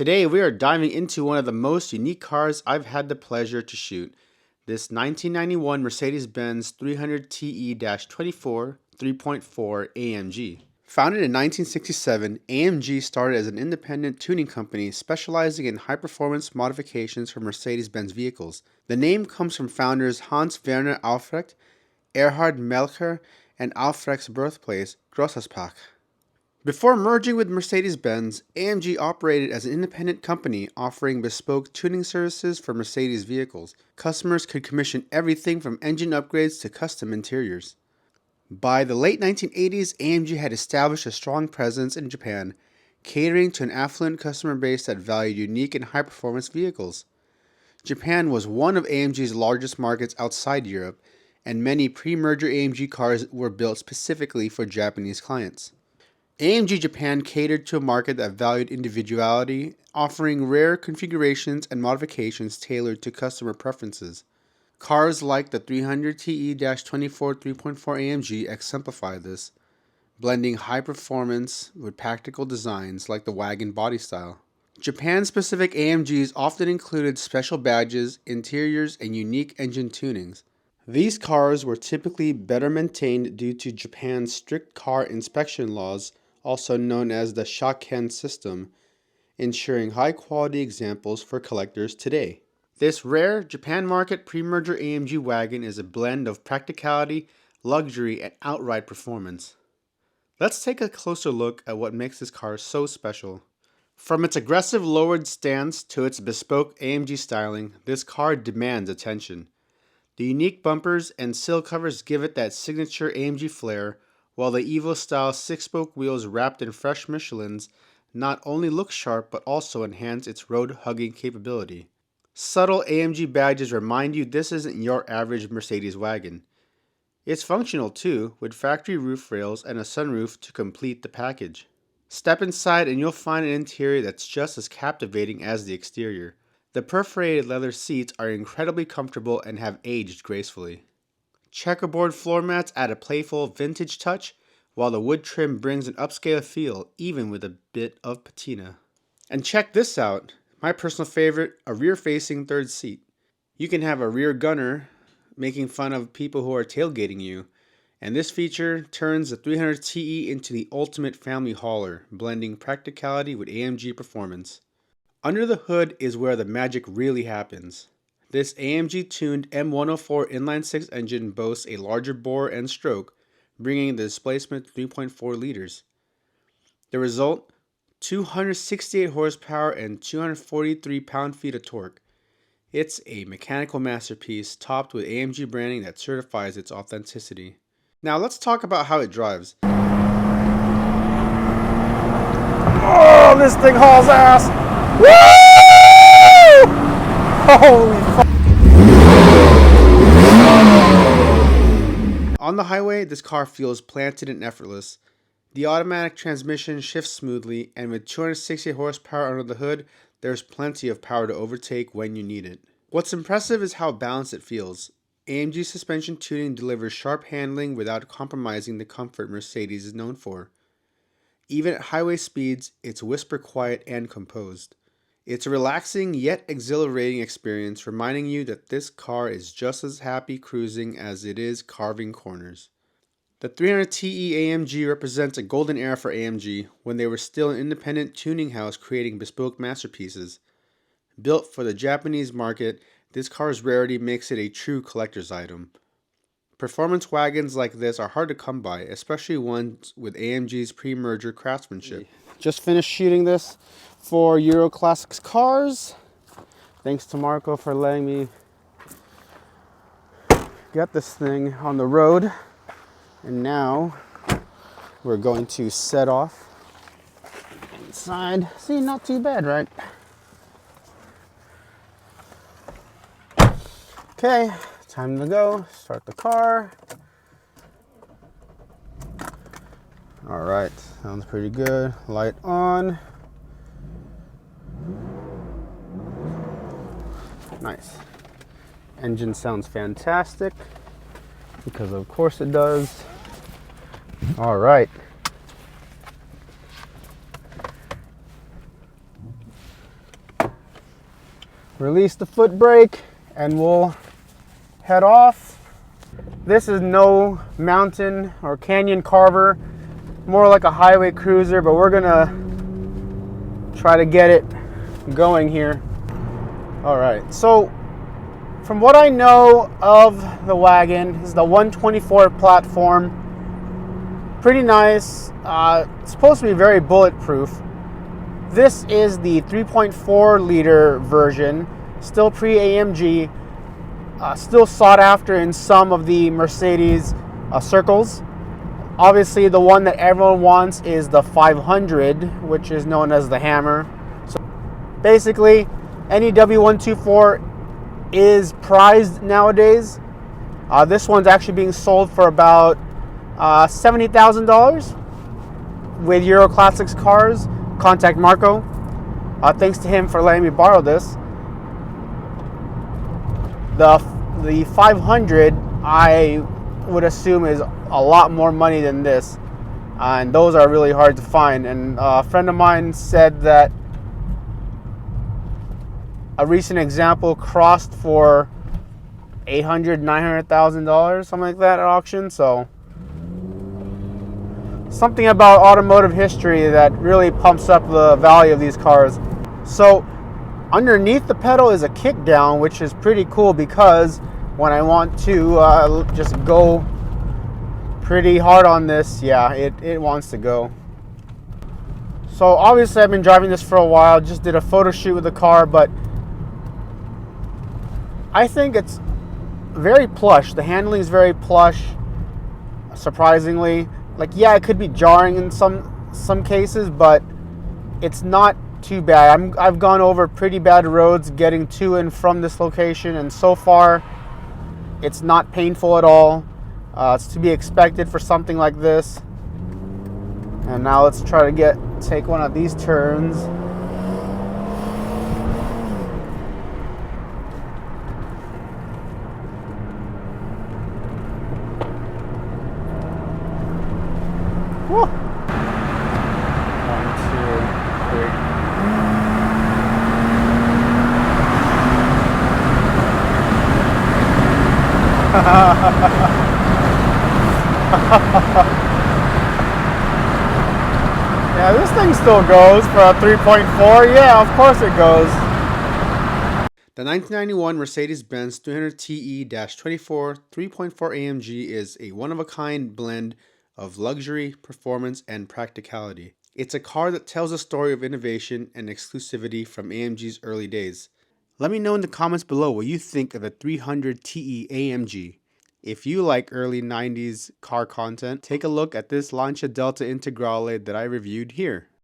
Today we are diving into one of the most unique cars I've had the pleasure to shoot, this 1991 Mercedes-Benz 300TE-24 3.4 AMG. Founded in 1967, AMG started as an independent tuning company specializing in high-performance modifications for Mercedes-Benz vehicles. The name comes from founders Hans Werner Albrecht, Erhard Melcher, and Albrecht's birthplace, Grossaspach. Before merging with Mercedes-Benz, AMG operated as an independent company offering bespoke tuning services for Mercedes vehicles. Customers could commission everything from engine upgrades to custom interiors. By the late 1980s, AMG had established a strong presence in Japan, catering to an affluent customer base that valued unique and high-performance vehicles. Japan was one of AMG's largest markets outside Europe, and many pre-merger AMG cars were built specifically for Japanese clients. AMG Japan catered to a market that valued individuality, offering rare configurations and modifications tailored to customer preferences. Cars like the 300TE-24 3.4 AMG exemplify this, blending high performance with practical designs like the wagon body style. Japan-specific AMGs often included special badges, interiors, and unique engine tunings. These cars were typically better maintained due to Japan's strict car inspection laws, also known as the Shaken system, ensuring high-quality examples for collectors today. This rare Japan market pre-merger AMG wagon is a blend of practicality, luxury, and outright performance. Let's take a closer look at what makes this car so special. From its aggressive lowered stance to its bespoke AMG styling, this car demands attention. The unique bumpers and sill covers give it that signature AMG flair, while the Evo-style six-spoke wheels wrapped in fresh Michelins not only look sharp but also enhance its road-hugging capability. Subtle AMG badges remind you this isn't your average Mercedes wagon. It's functional too, with factory roof rails and a sunroof to complete the package. Step inside and you'll find an interior that's just as captivating as the exterior. The perforated leather seats are incredibly comfortable and have aged gracefully. Checkerboard floor mats add a playful vintage touch, while the wood trim brings an upscale feel, even with a bit of patina. And check this out, my personal favorite, a rear-facing third seat. You can have a rear gunner making fun of people who are tailgating you, and this feature turns the 300TE into the ultimate family hauler, blending practicality with AMG performance. Under the hood is where the magic really happens. This AMG-tuned M104 inline-six engine boasts a larger bore and stroke, bringing the displacement to 3.4 liters. The result? 268 horsepower and 243 pound-feet of torque. It's a mechanical masterpiece topped with AMG branding that certifies its authenticity. Now let's talk about how it drives. Oh, this thing hauls ass! Woo! Holy fuck! On the highway, this car feels planted and effortless. The automatic transmission shifts smoothly, and with 260 horsepower under the hood, there's plenty of power to overtake when you need it. What's impressive is how balanced it feels. AMG suspension tuning delivers sharp handling without compromising the comfort Mercedes is known for. Even at highway speeds, it's whisper quiet and composed. It's a relaxing yet exhilarating experience, reminding you that this car is just as happy cruising as it is carving corners. The 300TE AMG represents a golden era for AMG, when they were still an independent tuning house creating bespoke masterpieces. Built for the Japanese market, this car's rarity makes it a true collector's item. Performance wagons like this are hard to come by, especially ones with AMG's pre-merger craftsmanship. Just finished shooting this for Euro Classics Cars. Thanks to Marco for letting me get this thing on the road. And now we're going to set off inside. See, not too bad, right? Okay, time to go. Start the car. All right, sounds pretty good. Light on. Nice. Engine sounds fantastic, because of course it does. All right. Release the foot brake and we'll head off. This is no mountain or canyon carver, more like a highway cruiser, but we're gonna try to get it going here. All right, so from what I know of the wagon, this is the 124 platform. Pretty nice. It's supposed to be very bulletproof. This is the 3.4 liter version, still pre-AMG, still sought after in some of the Mercedes circles. Obviously, the one that everyone wants is the 500, which is known as the Hammer. So basically, any W124 is prized nowadays. This one's actually being sold for about $70,000 with Euro Classics cars. Contact Marco. Thanks to him for letting me borrow this. The 500, I would assume, is a lot more money than this, and those are really hard to find. And a friend of mine said that a recent example crossed for $800,000, $900,000, something like that at auction. So something about automotive history that really pumps up the value of these cars. So underneath the pedal is a kick down, which is pretty cool because when I want to just go pretty hard on this, yeah, it wants to go. So obviously I've been driving this for a while, just did a photo shoot with the car, but I think it's very plush. The handling is very plush, surprisingly. Like, yeah, it could be jarring in some cases, but it's not too bad. I've gone over pretty bad roads getting to and from this location, and so far it's not painful at all. It's to be expected for something like this. And now let's try to take one of these turns. Woo. 1, 2, 3. Yeah, this thing still goes for a 3.4. Yeah, of course it goes. The 1991 Mercedes-Benz 300TE-24 3.4 AMG is a one-of-a-kind blend of luxury, performance, and practicality. It's a car that tells a story of innovation and exclusivity from AMG's early days. Let me know in the comments below what you think of the 300TE AMG. If you like early 90s car content, take a look at this Lancia Delta Integrale that I reviewed here.